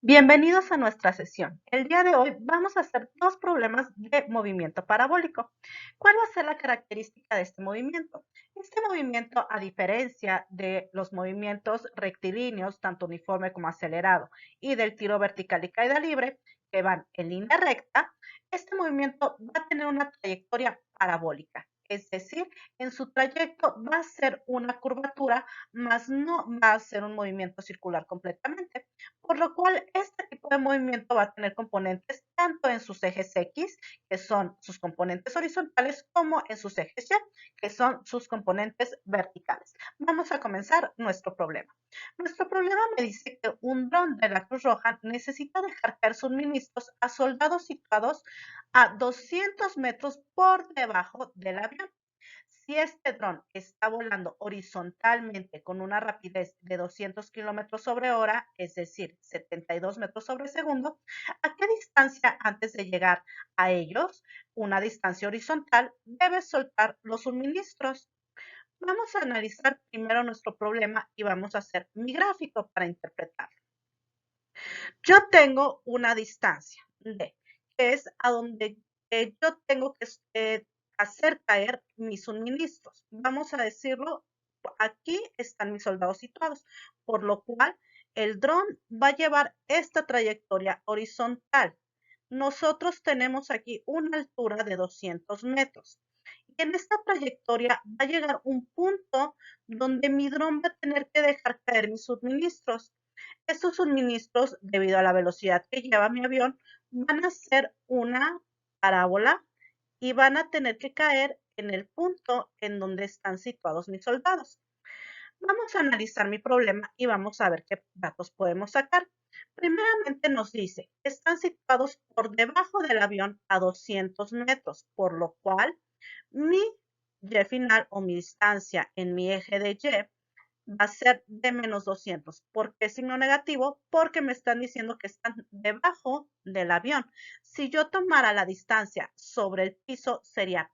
Bienvenidos a nuestra sesión. El día de hoy vamos a hacer dos problemas de movimiento parabólico. ¿Cuál va a ser la característica de este movimiento? Este movimiento, a diferencia de los movimientos rectilíneos, tanto uniforme como acelerado, y del tiro vertical y caída libre, que van en línea recta, este movimiento va a tener una trayectoria parabólica. Es decir, en su trayecto va a ser una curvatura, más no va a ser un movimiento circular completamente, por lo cual este tipo de movimiento va a tener componentes tanto en sus ejes X, que son sus componentes horizontales, como en sus ejes Y, que son sus componentes verticales. Vamos a comenzar nuestro problema. Nuestro problema me dice que un dron de la Cruz Roja necesita dejar caer suministros a soldados situados a 200 metros por debajo del avión. Si este dron está volando horizontalmente con una rapidez de 200 kilómetros sobre hora, es decir, 72 metros sobre segundo, ¿a qué distancia antes de llegar a ellos, una distancia horizontal, debe soltar los suministros? Vamos a analizar primero nuestro problema y vamos a hacer mi gráfico para interpretarlo. Yo tengo una distancia D, que es a donde yo tengo que hacer caer mis suministros. Vamos a decirlo, aquí están mis soldados situados, por lo cual el dron va a llevar esta trayectoria horizontal. Nosotros tenemos aquí una altura de 200 metros. Y en esta trayectoria va a llegar un punto donde mi dron va a tener que dejar caer mis suministros. Estos suministros, debido a la velocidad que lleva mi avión, van a ser una parábola y van a tener que caer en el punto en donde están situados mis soldados. Vamos a analizar mi problema y vamos a ver qué datos podemos sacar. Primeramente nos dice que están situados por debajo del avión a 200 metros, por lo cual mi Y final o mi distancia en mi eje de Y va a ser de menos 200. ¿Por qué signo negativo? Porque me están diciendo que están debajo del avión. Si yo tomara la distancia sobre el piso, sería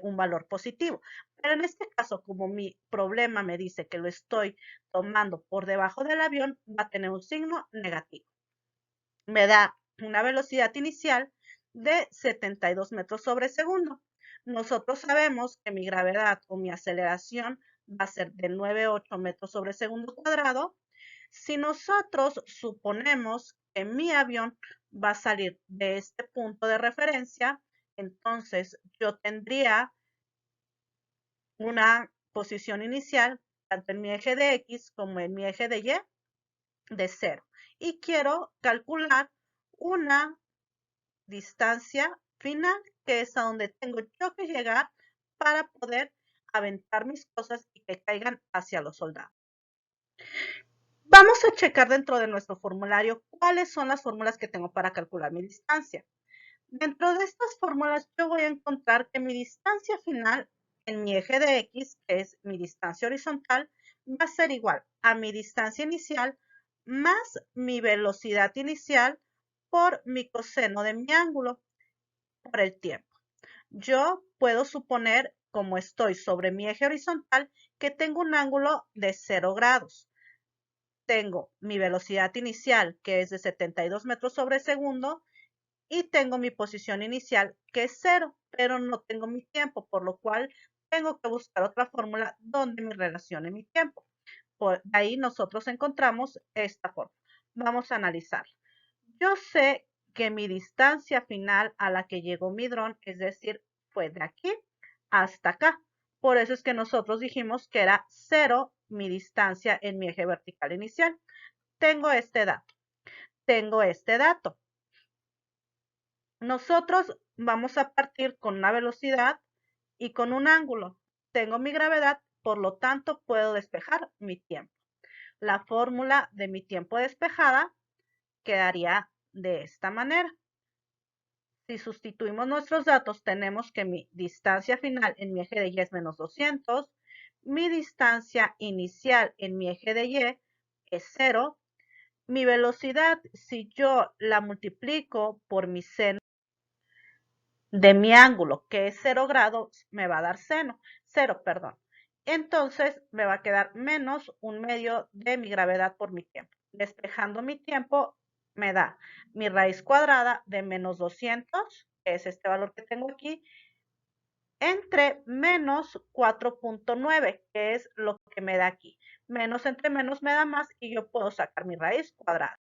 un valor positivo. Pero en este caso, como mi problema me dice que lo estoy tomando por debajo del avión, va a tener un signo negativo. Me da una velocidad inicial de 72 metros sobre segundo. Nosotros sabemos que mi gravedad o mi aceleración va a ser de 9,8 metros sobre segundo cuadrado. Si nosotros suponemos que mi avión va a salir de este punto de referencia, entonces yo tendría una posición inicial, tanto en mi eje de X como en mi eje de Y, de 0. Y quiero calcular una distancia final, que es a donde tengo yo que llegar para poder aventar mis cosas y que caigan hacia los soldados. Vamos a checar dentro de nuestro formulario cuáles son las fórmulas que tengo para calcular mi distancia. Dentro de estas fórmulas yo voy a encontrar que mi distancia final en mi eje de X, que es mi distancia horizontal, va a ser igual a mi distancia inicial más mi velocidad inicial por mi coseno de mi ángulo por el tiempo. Yo puedo suponer, como estoy sobre mi eje horizontal, que tengo un ángulo de 0 grados. Tengo mi velocidad inicial, que es de 72 metros sobre segundo, y tengo mi posición inicial, que es 0, pero no tengo mi tiempo, por lo cual tengo que buscar otra fórmula donde me relacione mi tiempo. Por ahí nosotros encontramos esta fórmula. Vamos a analizarla. Yo sé que mi distancia final a la que llegó mi dron, es decir, fue de aquí hasta acá. Por eso es que nosotros dijimos que era 0 mi distancia en mi eje vertical inicial. Tengo este dato. Tengo este dato. Nosotros vamos a partir con una velocidad y con un ángulo. Tengo mi gravedad, por lo tanto puedo despejar mi tiempo. La fórmula de mi tiempo despejada quedaría de esta manera. Si sustituimos nuestros datos, tenemos que mi distancia final en mi eje de Y es menos 200, mi distancia inicial en mi eje de Y es 0, mi velocidad, si yo la multiplico por mi seno de mi ángulo, que es 0 grados, me va a dar 0, perdón. Entonces me va a quedar menos un medio de mi gravedad por mi tiempo. Despejando mi tiempo, me da mi raíz cuadrada de menos 200, que es este valor que tengo aquí, entre menos 4.9, que es lo que me da aquí. Menos entre menos me da más y yo puedo sacar mi raíz cuadrada.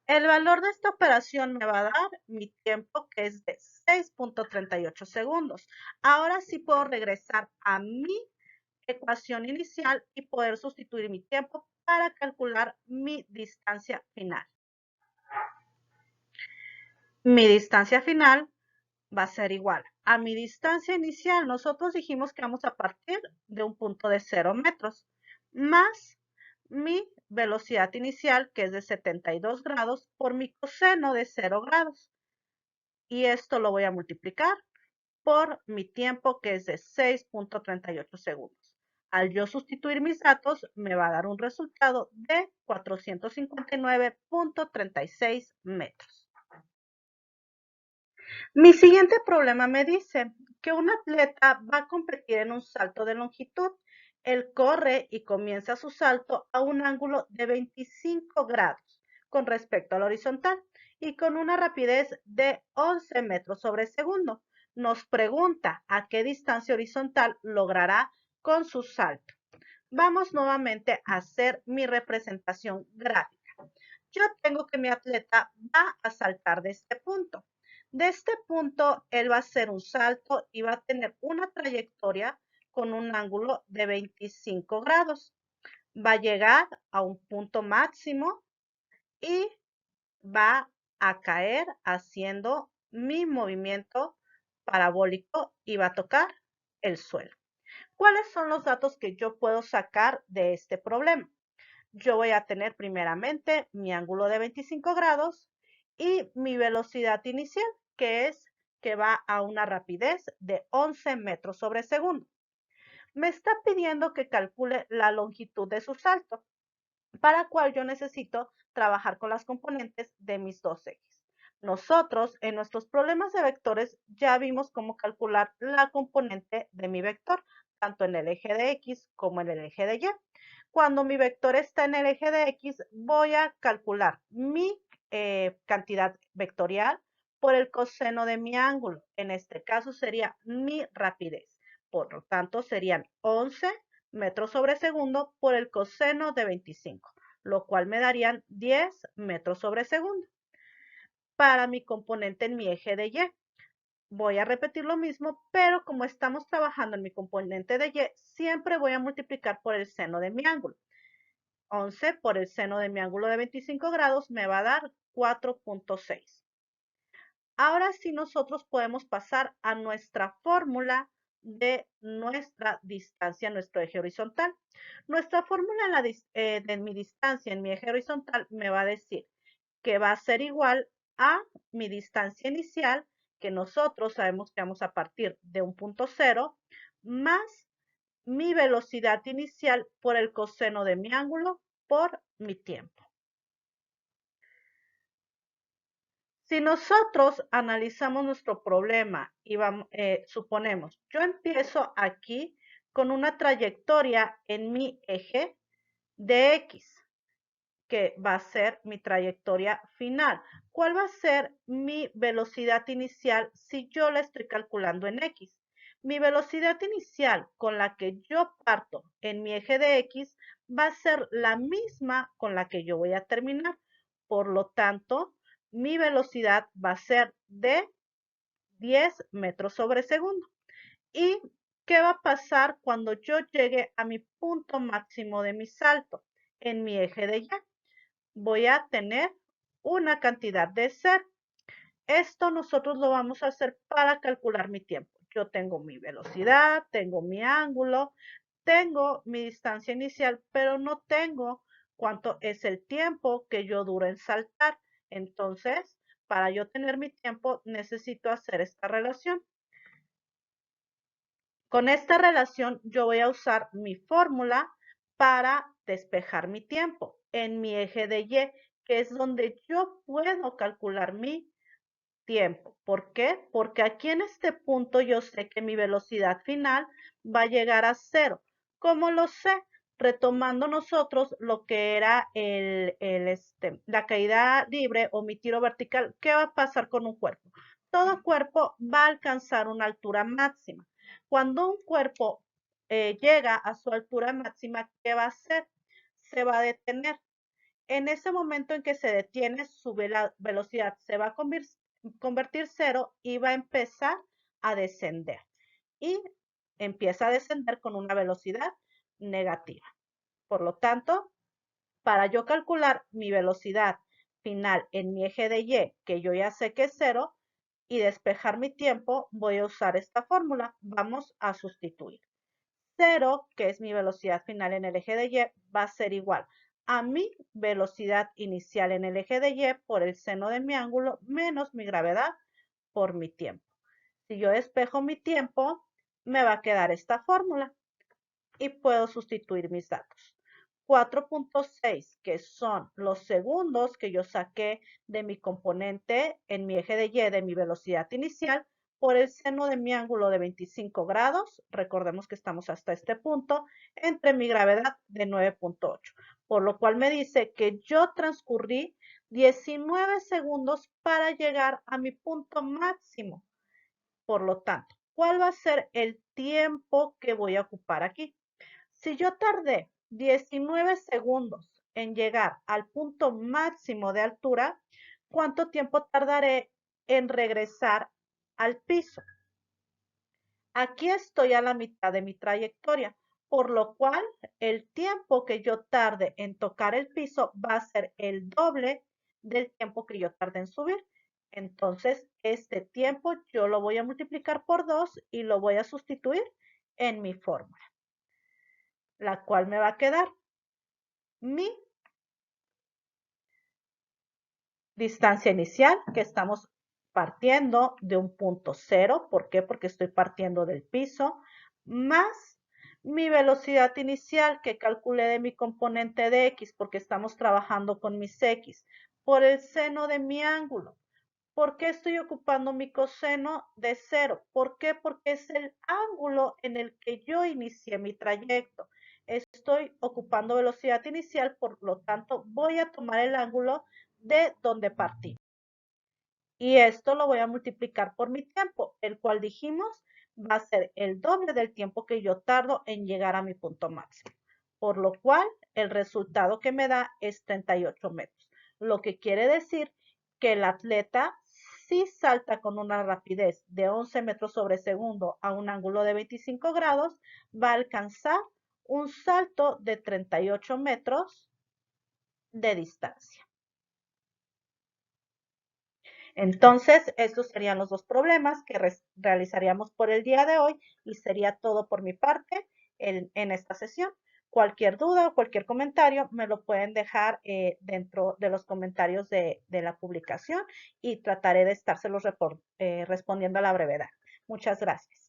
El valor de esta operación me va a dar mi tiempo, que es de 6.38 segundos. Ahora sí puedo regresar a mi ecuación inicial y poder sustituir mi tiempo para calcular mi distancia final. Mi distancia final va a ser igual a mi distancia inicial. Nosotros dijimos que vamos a partir de un punto de 0 metros, más mi velocidad inicial, que es de 72 grados, por mi coseno de 0 grados. Y esto lo voy a multiplicar por mi tiempo, que es de 6.38 segundos. Al yo sustituir mis datos, me va a dar un resultado de 459.36 metros. Mi siguiente problema me dice que un atleta va a competir en un salto de longitud. Él corre y comienza su salto a un ángulo de 25 grados con respecto al horizontal y con una rapidez de 11 metros sobre segundo. Nos pregunta a qué distancia horizontal logrará con su salto. Vamos nuevamente a hacer mi representación gráfica. Yo tengo que mi atleta va a saltar de este punto. De este punto, él va a hacer un salto y va a tener una trayectoria con un ángulo de 25 grados. Va a llegar a un punto máximo y va a caer haciendo mi movimiento parabólico y va a tocar el suelo. ¿Cuáles son los datos que yo puedo sacar de este problema? Yo voy a tener primeramente mi ángulo de 25 grados y mi velocidad inicial, que es que va a una rapidez de 11 metros sobre segundo. Me está pidiendo que calcule la longitud de su salto, para cual yo necesito trabajar con las componentes de mis dos ejes. Nosotros en nuestros problemas de vectores ya vimos cómo calcular la componente de mi vector, tanto en el eje de X como en el eje de Y. Cuando mi vector está en el eje de X, voy a calcular mi cantidad vectorial por el coseno de mi ángulo. En este caso sería mi rapidez. Por lo tanto, serían 11 metros sobre segundo por el coseno de 25, lo cual me darían 10 metros sobre segundo. Para mi componente en mi eje de Y, voy a repetir lo mismo, pero como estamos trabajando en mi componente de Y, siempre voy a multiplicar por el seno de mi ángulo. 11 por el seno de mi ángulo de 25 grados me va a dar 4.6. Ahora sí nosotros podemos pasar a nuestra fórmula de nuestra distancia, nuestro eje horizontal. Nuestra fórmula de mi distancia en mi eje horizontal me va a decir que va a ser igual a mi distancia inicial, que nosotros sabemos que vamos a partir de un punto cero, más mi velocidad inicial por el coseno de mi ángulo por mi tiempo. Si nosotros analizamos nuestro problema y suponemos, yo empiezo aquí con una trayectoria en mi eje de X, que va a ser mi trayectoria final. ¿Cuál va a ser mi velocidad inicial si yo la estoy calculando en X? Mi velocidad inicial con la que yo parto en mi eje de X va a ser la misma con la que yo voy a terminar. Por lo tanto, mi velocidad va a ser de 10 metros sobre segundo. ¿Y qué va a pasar cuando yo llegue a mi punto máximo de mi salto en mi eje de Y? Voy a tener una cantidad de ser. Esto nosotros lo vamos a hacer para calcular mi tiempo. Yo tengo mi velocidad, tengo mi ángulo, tengo mi distancia inicial, pero no tengo cuánto es el tiempo que yo duro en saltar. Entonces, para yo tener mi tiempo, necesito hacer esta relación. Con esta relación, yo voy a usar mi fórmula para despejar mi tiempo en mi eje de Y, que es donde yo puedo calcular mi tiempo. ¿Por qué? Porque aquí en este punto yo sé que mi velocidad final va a llegar a cero. ¿Cómo lo sé? retomando nosotros lo que era la caída libre o mi tiro vertical. ¿Qué va a pasar con un cuerpo? Todo cuerpo va a alcanzar una altura máxima. Cuando un cuerpo llega a su altura máxima, ¿qué va a hacer? Se va a detener. En ese momento en que se detiene, su velocidad se va a convertir cero y va a empezar a descender. Y empieza a descender con una velocidad negativa. Por lo tanto, para yo calcular mi velocidad final en mi eje de Y, que yo ya sé que es cero, y despejar mi tiempo, voy a usar esta fórmula. Vamos a sustituir. 0, que es mi velocidad final en el eje de Y, va a ser igual a mi velocidad inicial en el eje de Y por el seno de mi ángulo menos mi gravedad por mi tiempo. Si yo despejo mi tiempo, me va a quedar esta fórmula y puedo sustituir mis datos. 4.6, que son los segundos que yo saqué de mi componente en mi eje de Y de mi velocidad inicial, por el seno de mi ángulo de 25 grados, recordemos que estamos hasta este punto, entre mi gravedad de 9.8, por lo cual me dice que yo transcurrí 19 segundos para llegar a mi punto máximo. Por lo tanto, ¿cuál va a ser el tiempo que voy a ocupar aquí? Si yo tardé 19 segundos en llegar al punto máximo de altura, ¿cuánto tiempo tardaré en regresar al piso? Aquí estoy a la mitad de mi trayectoria, por lo cual el tiempo que yo tarde en tocar el piso va a ser el doble del tiempo que yo tarde en subir. Entonces, este tiempo yo lo voy a multiplicar por 2 y lo voy a sustituir en mi fórmula, la cual me va a quedar mi distancia inicial, que estamos partiendo de un punto cero. ¿Por qué? Porque estoy partiendo del piso, más mi velocidad inicial que calculé de mi componente de X, porque estamos trabajando con mis X, por el seno de mi ángulo. ¿Por qué estoy ocupando mi coseno de cero? ¿Por qué? Porque es el ángulo en el que yo inicié mi trayecto. Estoy ocupando velocidad inicial, por lo tanto voy a tomar el ángulo de donde partí. Y esto lo voy a multiplicar por mi tiempo, el cual dijimos va a ser el doble del tiempo que yo tardo en llegar a mi punto máximo. Por lo cual, el resultado que me da es 38 metros. Lo que quiere decir que el atleta, si salta con una rapidez de 11 metros sobre segundo a un ángulo de 25 grados, va a alcanzar un salto de 38 metros de distancia. Entonces, estos serían los dos problemas que realizaríamos por el día de hoy y sería todo por mi parte en esta sesión. Cualquier duda o cualquier comentario me lo pueden dejar dentro de los comentarios de la publicación y trataré de estárselos respondiendo a la brevedad. Muchas gracias.